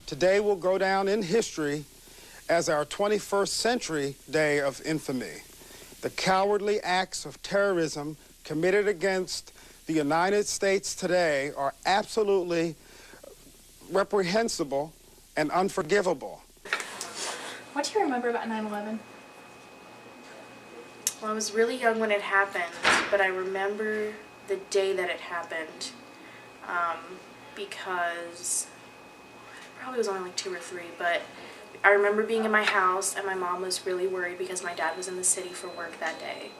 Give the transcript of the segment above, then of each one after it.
Today will go down in history as our 21st century day of infamy. The cowardly acts of terrorism committed against the United States today are absolutely reprehensible and unforgivable. What do you remember about 9/11? Well, I was really young when it happened, but I remember the day that it happened because I probably was only like 2 or 3, but I remember being in my house and my mom was really worried because my dad was in the city for work that day.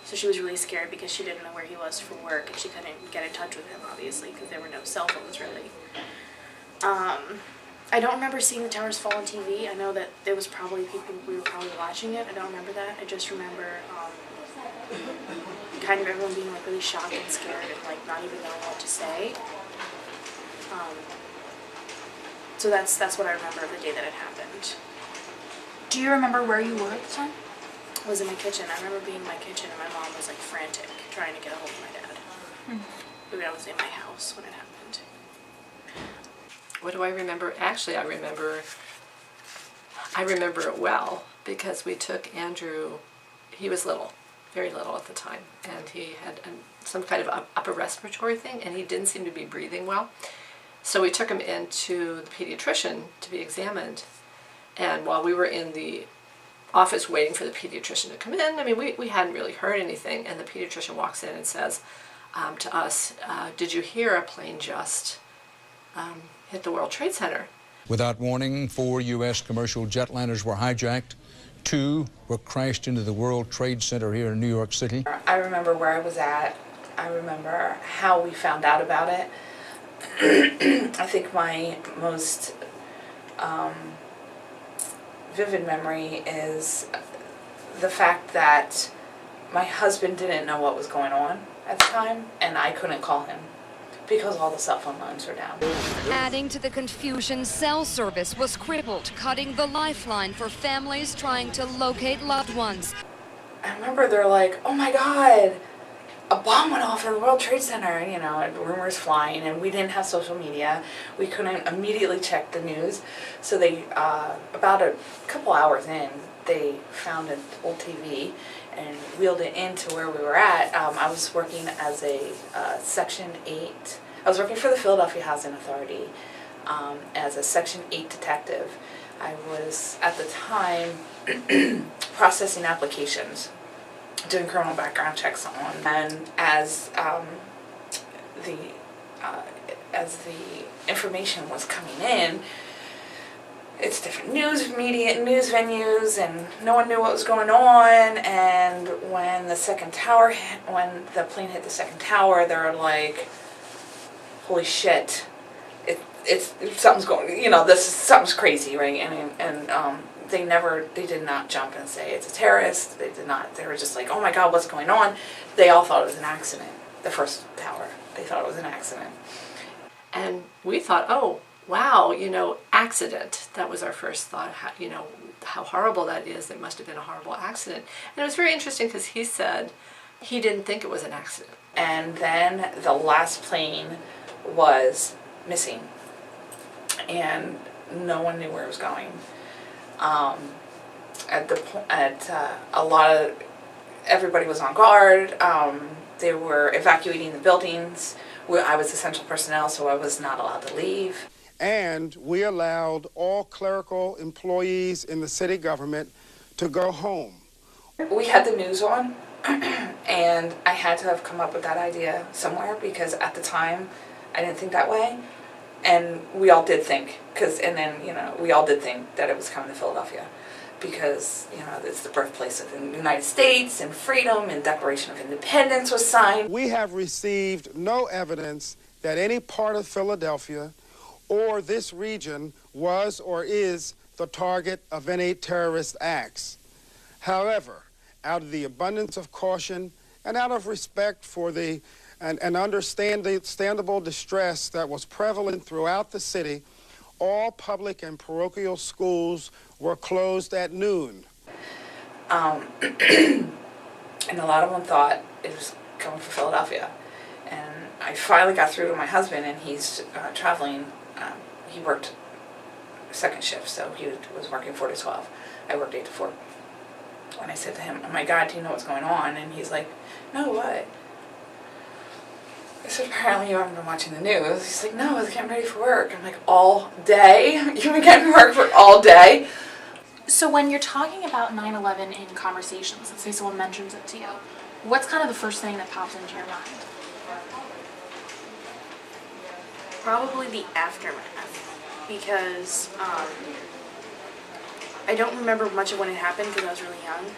So she was really scared because she didn't know where he was for work and she couldn't get in touch with him, obviously, because there were no cell phones really. I don't remember seeing the towers fall on TV. I know that there was probably people, we were probably watching it. I don't remember that. I just remember kind of everyone being like really shocked and scared and like not even knowing what to say. So that's what I remember of the day that it happened. Do you remember where you were at the time? I was in my kitchen. I remember being in my kitchen and my mom was like frantic trying to get a hold of my dad. But I was in my house when it happened. What do I remember? Actually, I remember it well because we took Andrew, he was little, very little at the time, and he had some kind of upper respiratory thing, and he didn't seem to be breathing well. So we took him into the pediatrician to be examined, and while we were in the office waiting for the pediatrician to come in, I mean, we hadn't really heard anything, and the pediatrician walks in and says to us, did you hear a plane just hit the World Trade Center? Without warning, 4 U.S. commercial jetliners were hijacked. 2 were crashed into the World Trade Center here in New York City. I remember where I was at. I remember how we found out about it. I think my most vivid memory is the fact that my husband didn't know what was going on at the time, and I couldn't call him because all the cell phone lines were down. Adding to the confusion, cell service was crippled, cutting the lifeline for families trying to locate loved ones. I remember they're like, oh my God, a bomb went off in the World Trade Center, you know, rumors flying, and we didn't have social media. We couldn't immediately check the news. So they, about a couple hours in, they found an old TV and wheeled it into where we were at. I was working as a Section 8, I was working for the Philadelphia Housing Authority as a Section 8 detective. I was, at the time, processing applications, doing criminal background checks on, and as the information was coming in, it's different news venues, and no one knew what was going on. And when the plane hit the second tower, they were like, "Holy shit! It's something's going. You know, something's crazy, right?" And they did not jump and say it's a terrorist. They did not. They were just like, "Oh my God, what's going on?" They all thought it was an accident. The first tower, they thought it was an accident. And we thought, oh, wow, you know, accident. That was our first thought, how horrible that is. It must have been a horrible accident. And it was very interesting because he said he didn't think it was an accident. And then the last plane was missing, and no one knew where it was going. Everybody was on guard. They were evacuating the buildings. I was essential personnel, so I was not allowed to leave. And we allowed all clerical employees in the city government to go home. We had the news on, and I had to have come up with that idea somewhere because at the time I didn't think that way. And we all did think, we all did think that it was coming to Philadelphia because, it's the birthplace of the United States and freedom, and Declaration of Independence was signed. We have received no evidence that any part of Philadelphia or this region was or is the target of any terrorist acts. However, out of the abundance of caution and out of respect for and understandable distress that was prevalent throughout the city, all public and parochial schools were closed at noon. And a lot of them thought it was coming from Philadelphia. And I finally got through to my husband, and he's traveling. He worked second shift, so he was working 4 to 12. I worked 8 to 4. And I said to him, "Oh my God, do you know what's going on?" And he's like, "No, what?" I said, "Apparently you haven't been watching the news." He's like, "No, I was getting ready for work." I'm like, "All day? You've been getting work for all day?" So when you're talking about 9/11 in conversations, let's say someone mentions it to you, what's kind of the first thing that pops into your mind? Probably the aftermath, because I don't remember much of when it happened because I was really young,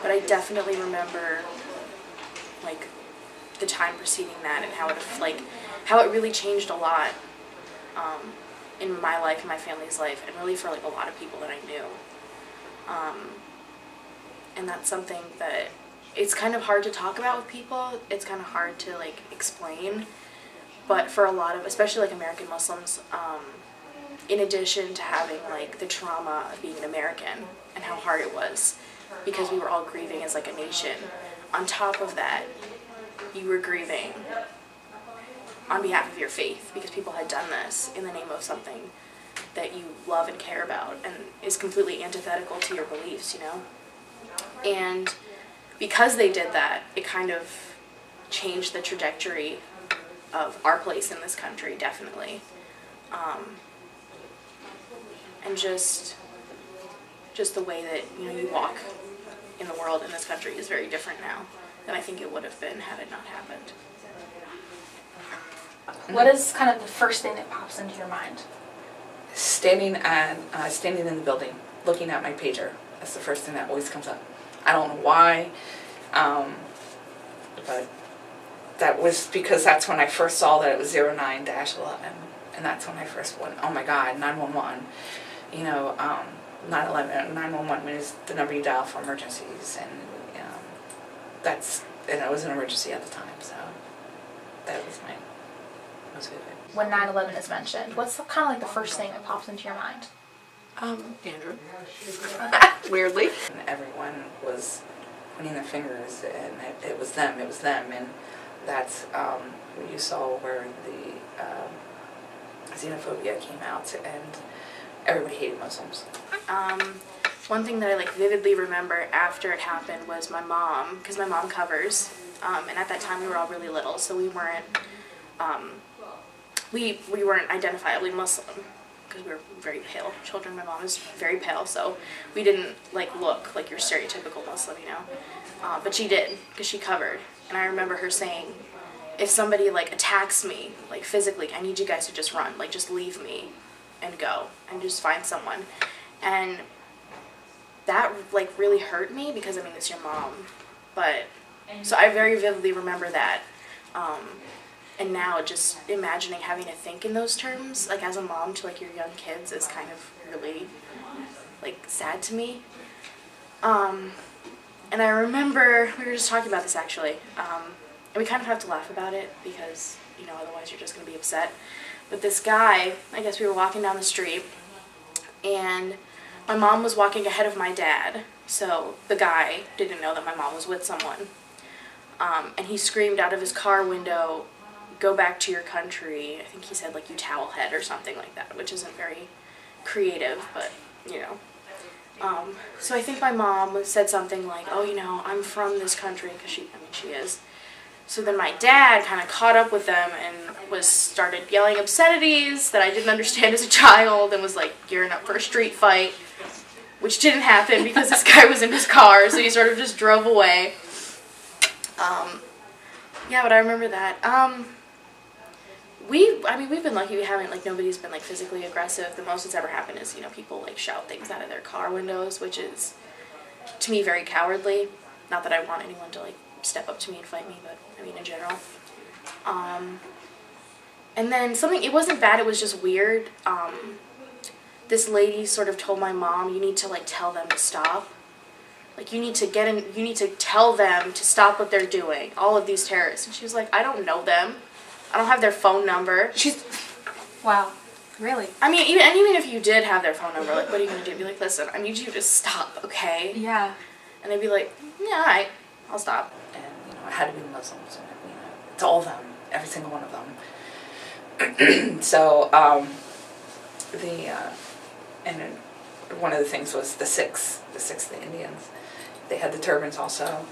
but I definitely remember like the time preceding that and how it really changed a lot in my life and my family's life, and really for like a lot of people that I knew. And that's something that it's kind of hard to talk about with people. It's kind of hard to like explain. But for a lot of, especially like American Muslims, in addition to having like the trauma of being an American and how hard it was because we were all grieving as like a nation, on top of that, you were grieving on behalf of your faith because people had done this in the name of something that you love and care about and is completely antithetical to your beliefs, you know? And because they did that, it kind of changed the trajectory of our place in this country, definitely. And just the way that, you know, you walk in the world in this country is very different now than I think it would have been had it not happened. What is kind of the first thing that pops into your mind? Standing in the building, looking at my pager. That's the first thing that always comes up. I don't know why, but that was because that's when I first saw that it was 09-11, and that's when I first went, oh my God, 911. You know, 911 is the number you dial for emergencies, and and it was an emergency at the time, so that was most vivid. When 9/11 is mentioned, what's kind of like the first thing that pops into your mind? Andrew. Weirdly. And everyone was pointing their fingers, and it was them, and that's what you saw where the xenophobia came out, and everybody hated Muslims. One thing that I like vividly remember after it happened was my mom, because my mom covers, and at that time we were all really little, so we weren't we weren't identifiably Muslim because we were very pale children. My mom is very pale, so we didn't like look like your stereotypical Muslim, you know. But she did because she covered, and I remember her saying, "If somebody like attacks me, like physically, I need you guys to just run, like just leave me and go and just find someone." And that like really hurt me because I mean it's your mom, but so I very vividly remember that. And now just imagining having to think in those terms, like as a mom to like your young kids, is kind of really like sad to me. And I remember we were just talking about this actually, and we kind of have to laugh about it because you know otherwise you're just gonna be upset. But this guy, I guess we were walking down the street, and my mom was walking ahead of my dad, so the guy didn't know that my mom was with someone. And he screamed out of his car window, "Go back to your country." I think he said like, "You towel head," or something like that, which isn't very creative, but you know. So I think my mom said something like, "Oh, you know, I'm from this country," because she is. So then my dad kind of caught up with them and started yelling obscenities that I didn't understand as a child, and was like gearing up for a street fight, which didn't happen because this guy was in his car, so he sort of just drove away. Yeah, but I remember that. We've been lucky. We haven't, like, nobody's been, like, physically aggressive. The most that's ever happened is, you know, people, like, shout things out of their car windows, which is, to me, very cowardly. Not that I want anyone to, like, step up to me and fight me, but, I mean, in general. And then it wasn't bad, it was just weird. This lady sort of told my mom, "You need to, like, tell them to stop. Like, you need to tell them to stop what they're doing, all of these terrorists." And she was like, "I don't know them. I don't have their phone number." Wow, really? I mean, even if you did have their phone number, like, what are you going to do? Be like, "Listen, I need you to stop, okay?" Yeah. And they'd be like, "Yeah, all right, I'll stop." And, you know, it had to be Muslims, and, you know, it's all of them, every single one of them. So, and one of the things was the Sikhs, the Indians. They had the turbans also,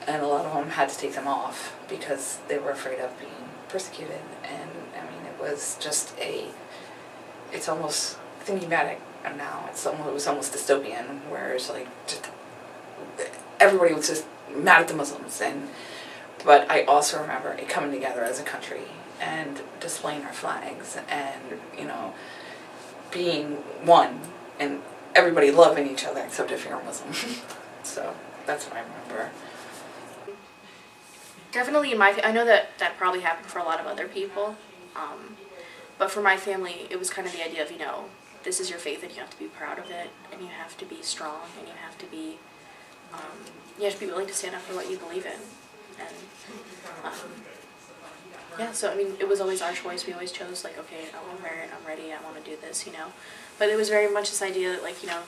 and a lot of them had to take them off because they were afraid of being persecuted. And I mean, it was just it's almost, thinking about it now, it was almost dystopian, where it's like just everybody was just mad at the Muslims. But I also remember it coming together as a country and displaying our flags and, you know, being one and everybody loving each other except if you're a Muslim. So that's what I remember. Definitely I know that probably happened for a lot of other people, but for my family, it was kind of the idea of, you know, this is your faith and you have to be proud of it, and you have to be strong, and you have to be willing to stand up for what you believe in. And yeah, so I mean, it was always our choice. We always chose, like, okay, I want to wear it, I'm ready, I want to do this, you know. But it was very much this idea that, like, you know,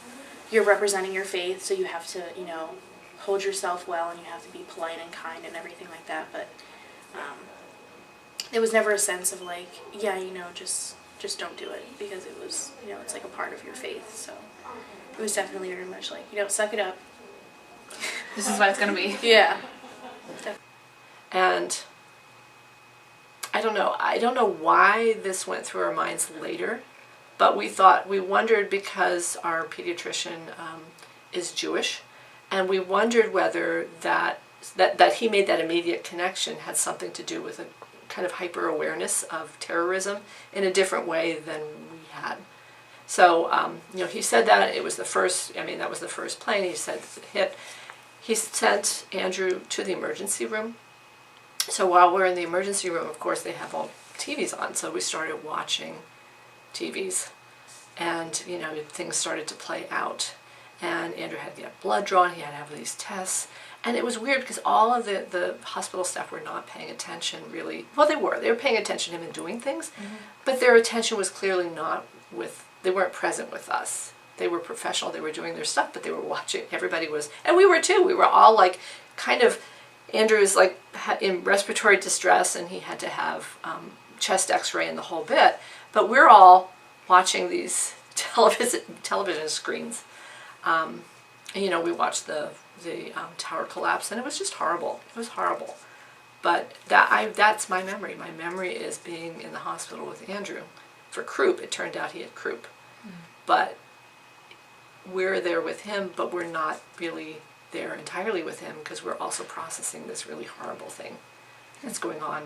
you're representing your faith, so you have to, you know, hold yourself well, and you have to be polite and kind and everything like that. But there was never a sense of, like, yeah, you know, just don't do it, because it was, you know, it's like a part of your faith. So it was definitely very much like, you know, suck it up. This is what it's gonna be. Yeah. And I don't know why this went through our minds later, but we wondered, because our pediatrician is Jewish, and we wondered whether that he made that immediate connection had something to do with a kind of hyper awareness of terrorism in a different way than we had. So you know, he said that it was the first. I mean, that was the first plane. He said it hit. He sent Andrew to the emergency room. So while we're in the emergency room, of course, they have all TVs on. So we started watching TVs, and, you know, things started to play out. And Andrew had to get blood drawn. He had to have these tests. And it was weird because all of the hospital staff were not paying attention, really. Well, they were. They were paying attention to him and doing things. Mm-hmm. But their attention was clearly not they weren't present with us. They were professional. They were doing their stuff, but they were watching. Everybody was, and we were too. We were all like, kind of, Andrew was like in respiratory distress, and he had to have chest x-ray and the whole bit. But we're all watching these television screens. And, you know, we watched the tower collapse, and it was just horrible. It was horrible. But that's my memory. My memory is being in the hospital with Andrew for croup. It turned out he had croup. Mm. But we're there with him, but we're not really there entirely with him, because we're also processing this really horrible thing that's going on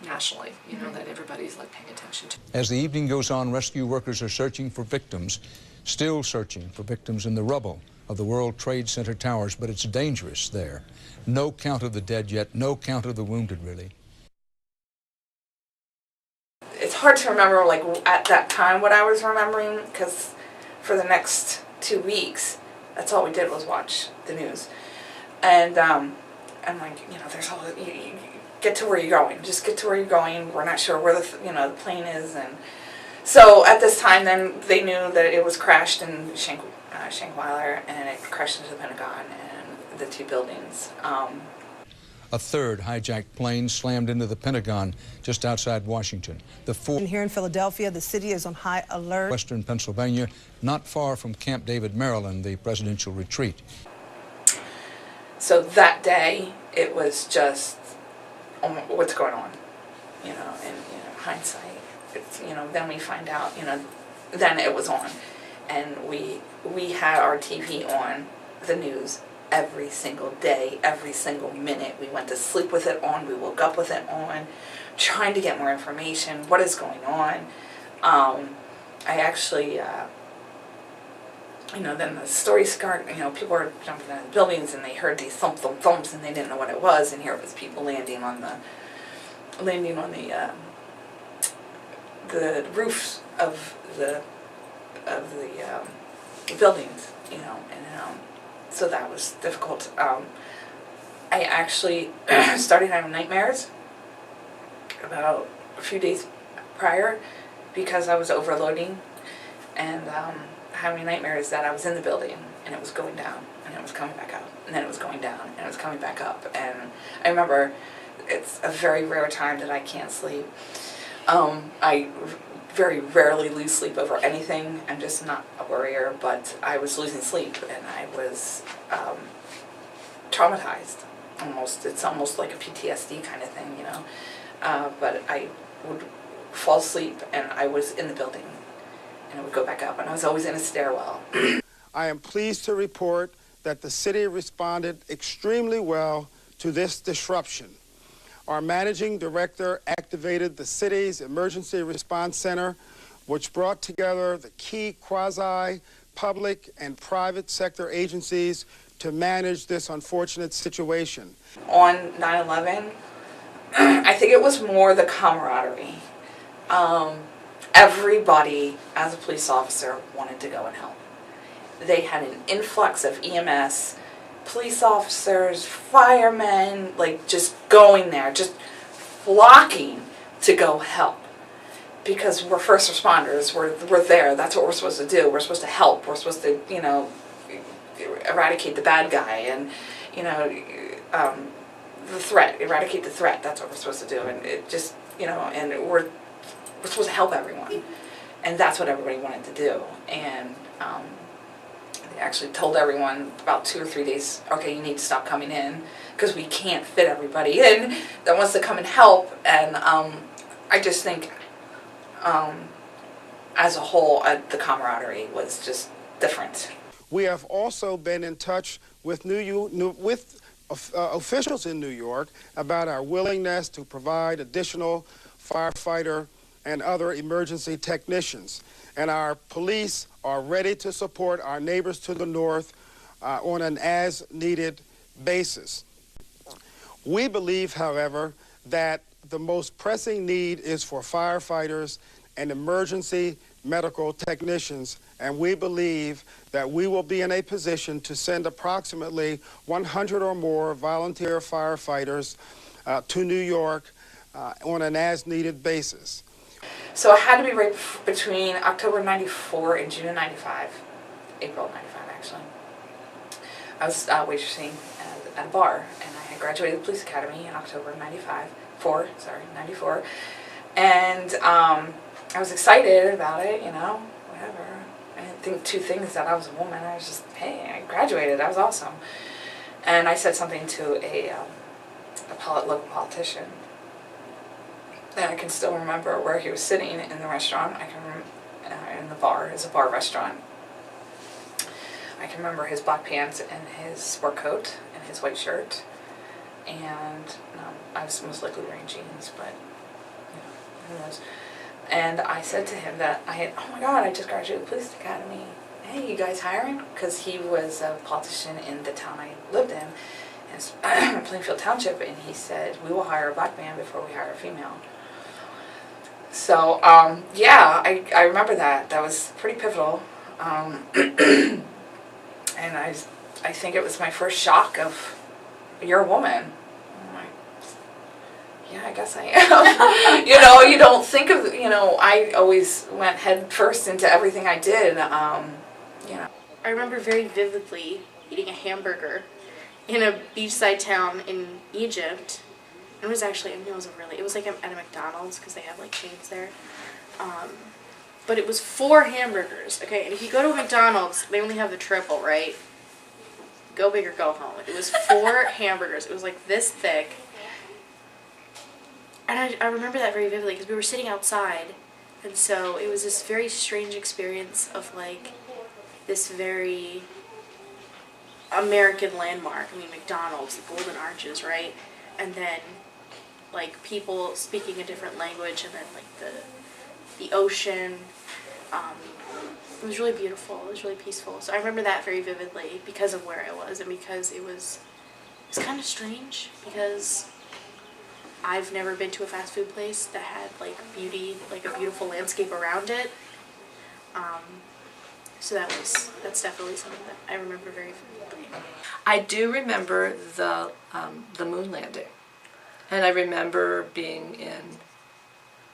nationally, you know, that everybody's like paying attention to. As the evening goes on, rescue workers are searching for victims, still searching for victims in the rubble of the World Trade Center towers, but it's dangerous there. No count of the dead yet, no count of the wounded, really. It's hard to remember, like, at that time what I was remembering, because for the next 2 weeks, that's all we did was watch the news. And I'm like, you know, there's all, you get to where you're going. Just get to where you're going. We're not sure where the plane is. And so at this time, then they knew that it was crashed in Shankweiler, and it crashed into the Pentagon and the two buildings. A third hijacked plane slammed into the Pentagon just outside Washington. And here in Philadelphia, the city is on high alert. Western Pennsylvania, not far from Camp David, Maryland, the presidential retreat. So that day, it was just, oh, what's going on? You know, and, you know, hindsight, it's, you know, then we find out, you know, then it was on. And we had our TV on, the news, every single day, every single minute. We went to sleep with it on, we woke up with it on, trying to get more information. What is going on? I actually, you know, then the story started, you know, people were jumping in the buildings, and they heard these thumps, and they didn't know what it was, and here it was people landing on the roofs of the buildings, you know, and so that was difficult. I actually started having nightmares about a few days prior, because I was overloading and having nightmares that I was in the building and it was going down and it was coming back up, and then it was going down and it was coming back up. And I remember, it's a very rare time that I can't sleep, I very rarely lose sleep over anything. I'm just not a worrier, but I was losing sleep and I was traumatized. It's almost like a PTSD kind of thing, you know. But I would fall asleep and I was in the building and I would go back up and I was always in a stairwell. I am pleased to report that the city responded extremely well to this disruption. Our managing director activated the city's emergency response center, which brought together the key quasi-public and private sector agencies to manage this unfortunate situation. On 9/11, I think it was more the camaraderie. Everybody, as a police officer, wanted to go and help. They had an influx of EMS, police officers, firemen, like just going there, just flocking to go help. Because we're first responders, we're there, that's what we're supposed to do. We're supposed to help, we're supposed to, you know, eradicate the bad guy and, you know, the threat, eradicate the threat, that's what we're supposed to do. And it just, you know, and we're supposed to help everyone. And that's what everybody wanted to do. And they actually told everyone about 2 or 3 days, okay, you need to stop coming in because we can't fit everybody in that wants to come and help. And I just think as a whole, the camaraderie was just different. We have also been in touch with officials in New York about our willingness to provide additional firefighter and other emergency technicians. And our police are ready to support our neighbors to the north on an as-needed basis. We believe, however, that the most pressing need is for firefighters and emergency medical technicians, and we believe that we will be in a position to send approximately 100 or more volunteer firefighters to New York on an as-needed basis. So it had to be right between October '94 and June of '95, April of '95 actually. I was waitressing at a bar, and I had graduated the police academy in October of '94, and I was excited about it, you know, whatever. I didn't think two things, that I was a woman. I was just, hey, I graduated, that was awesome. And I said something to a local politician. And I can still remember where he was sitting in the restaurant. I can remember in the bar. It's a bar restaurant. I can remember his black pants and his sport coat and his white shirt. And I was most likely wearing jeans, but you know, who knows. And I said to him that oh my God, I just graduated the police academy. Hey, you guys hiring? Because he was a politician in the town I lived in, Plainfield Township, and he said, we will hire a black man before we hire a female. So, yeah, I remember that. That was pretty pivotal. And I think it was my first shock of, you're a woman. I'm like, yeah, I guess I am. You know, you don't think of, you know, I always went head first into everything I did, you know. I remember very vividly eating a hamburger in a beachside town in Egypt. It was actually, I mean, it was like at a McDonald's, because they have like chains there. But it was 4 hamburgers, okay? And if you go to a McDonald's, they only have the triple, right? Go big or go home. It was 4 hamburgers. It was like this thick. And I remember that very vividly because we were sitting outside. And so it was this very strange experience of like this very American landmark. I mean, McDonald's, the Golden Arches, right? And then like people speaking a different language, and then like the ocean. It was really beautiful. It was really peaceful. So I remember that very vividly because of where I was, and because it was kind of strange because I've never been to a fast food place that had like beauty, like a beautiful landscape around it. So that's definitely something that I remember very vividly. I do remember the moon landing, and I remember being in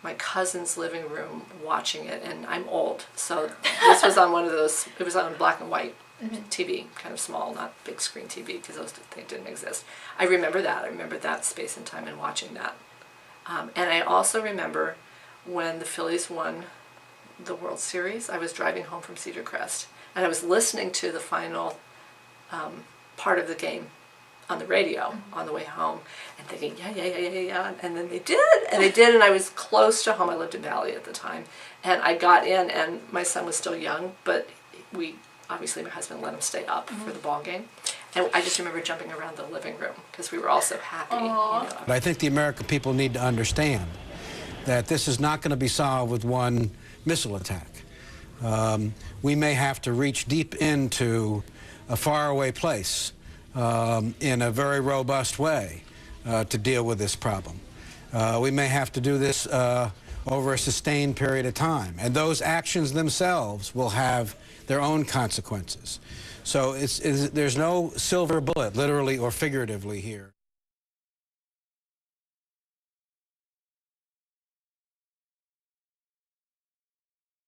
my cousin's living room watching it, and I'm old, so this was on one of those, it was on black and white TV, kind of small, not big screen TV, because those things didn't exist. I remember that space and time and watching that. And I also remember when the Phillies won the World Series. I was driving home from Cedar Crest, and I was listening to the final part of the game on the radio on the way home, and thinking, yeah, and then they did, and I was close to home. I lived in Valley at the time, and I got in, and my son was still young, but obviously my husband let him stay up for the ball game, and I just remember jumping around the living room because we were all so happy. You know. But I think the American people need to understand that this is not going to be solved with one missile attack. We may have to reach deep into a faraway place in a very robust way to deal with this problem. We may have to do this over a sustained period of time, and those actions themselves will have their own consequences. So there's no silver bullet, literally or figuratively, here.